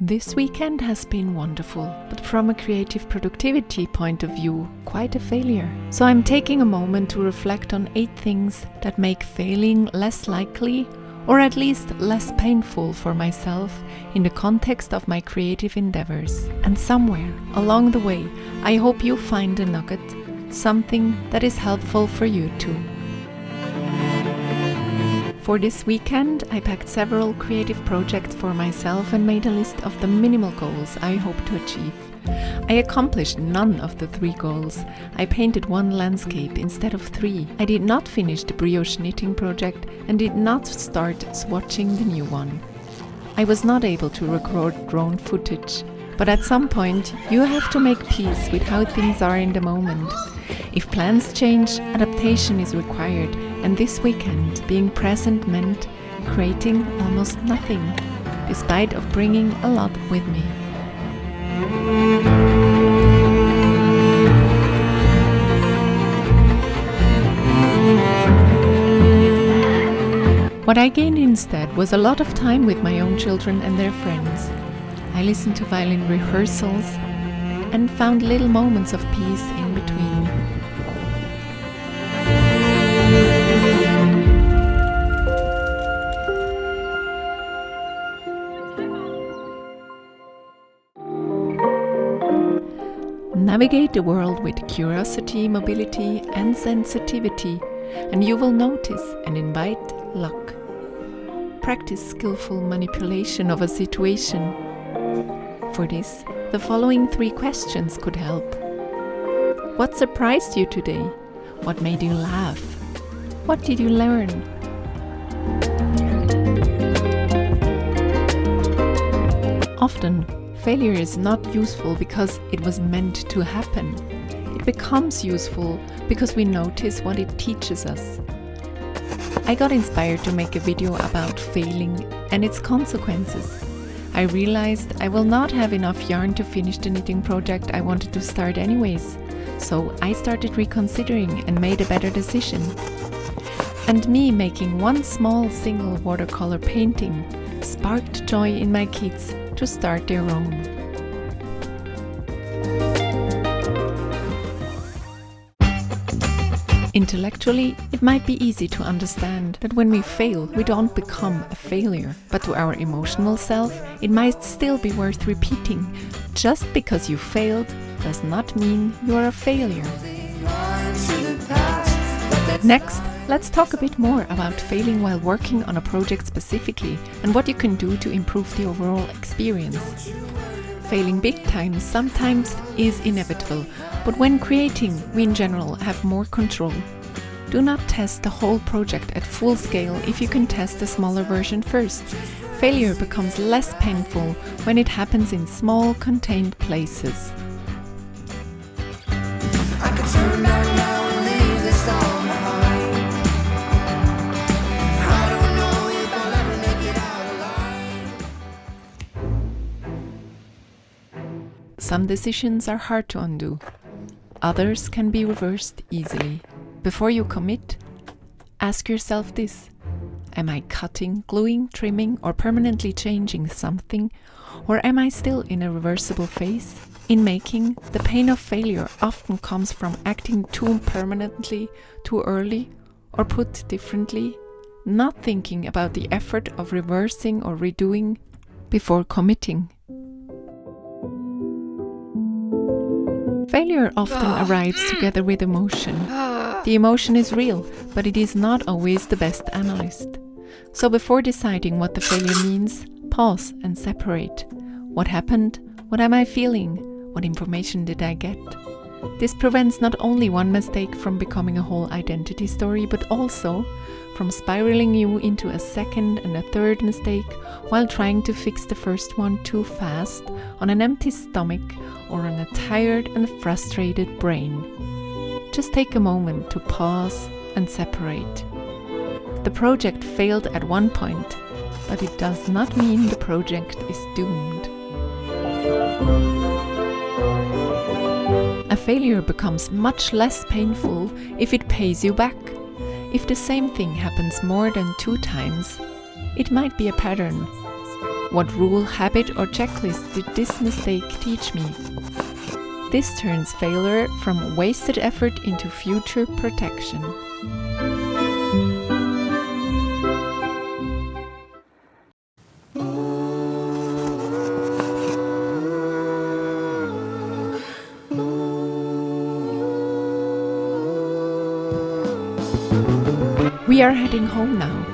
This weekend has been wonderful, but from a creative productivity point of view, quite a failure. So I'm taking a moment to reflect on 8 things that make failing less likely, or at least less painful for myself in the context of my creative endeavors. And somewhere along the way, I hope you find a nugget, something that is helpful for you too. For this weekend, I packed several creative projects for myself and made a list of the minimal goals I hope to achieve. I accomplished none of the 3 goals. I painted 1 landscape instead of 3. I did not finish the brioche knitting project and did not start swatching the new one. I was not able to record drone footage, but at some point you have to make peace with how things are in the moment. If plans change, adaptation is required, and this weekend being present meant creating almost nothing, despite of bringing a lot with me. What I gained instead was a lot of time with my own children and their friends. I listened to violin rehearsals and found little moments of peace in between. Navigate the world with curiosity, mobility, and sensitivity, and you will notice and invite luck. Practice skillful manipulation of a situation. For this, the following 3 questions could help. What surprised you today? What made you laugh? What did you learn? Often, failure is not useful because it was meant to happen. It becomes useful because we notice what it teaches us. I got inspired to make a video about failing and its consequences. I realized I will not have enough yarn to finish the knitting project I wanted to start anyways, so I started reconsidering and made a better decision. And me making 1 small single watercolor painting sparked joy in my kids to start their own. Intellectually, it might be easy to understand that when we fail, we don't become a failure. But to our emotional self, it might still be worth repeating. Just because you failed does not mean you're a failure. Next, let's talk a bit more about failing while working on a project specifically and what you can do to improve the overall experience. Failing big time sometimes is inevitable, but when creating, we in general have more control. Do not test the whole project at full scale if you can test a smaller version first. Failure becomes less painful when it happens in small, contained places. Some decisions are hard to undo. Others can be reversed easily. Before you commit, ask yourself this: am I cutting, gluing, trimming, or permanently changing something? Or am I still in a reversible phase? In making, the pain of failure often comes from acting too permanently, too early, or put differently, not thinking about the effort of reversing or redoing before committing. Failure often arrives together with emotion. The emotion is real, but it is not always the best analyst. So before deciding what the failure means, pause and separate. What happened? What am I feeling? What information did I get? This prevents not only one mistake from becoming a whole identity story, but also from spiraling you into a second and a third mistake while trying to fix the first one too fast on an empty stomach or on a tired and frustrated brain. Just take a moment to pause and separate. The project failed at one point, but it does not mean the project is doomed. A failure becomes much less painful if it pays you back. If the same thing happens more than 2 times, it might be a pattern. What rule, habit, or checklist did this mistake teach me? This turns failure from wasted effort into future protection. We are heading home now,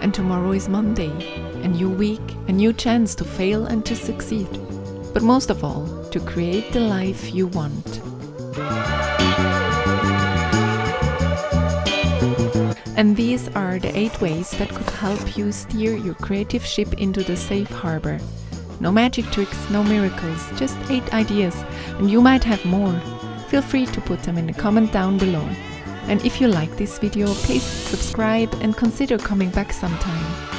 and tomorrow is Monday, a new week, a new chance to fail and to succeed, but most of all, to create the life you want. And these are the 8 ways that could help you steer your creative ship into the safe harbor. No magic tricks, no miracles, just 8 ideas, and you might have more. Feel free to put them in the comment down below. And if you like this video, please subscribe and consider coming back sometime.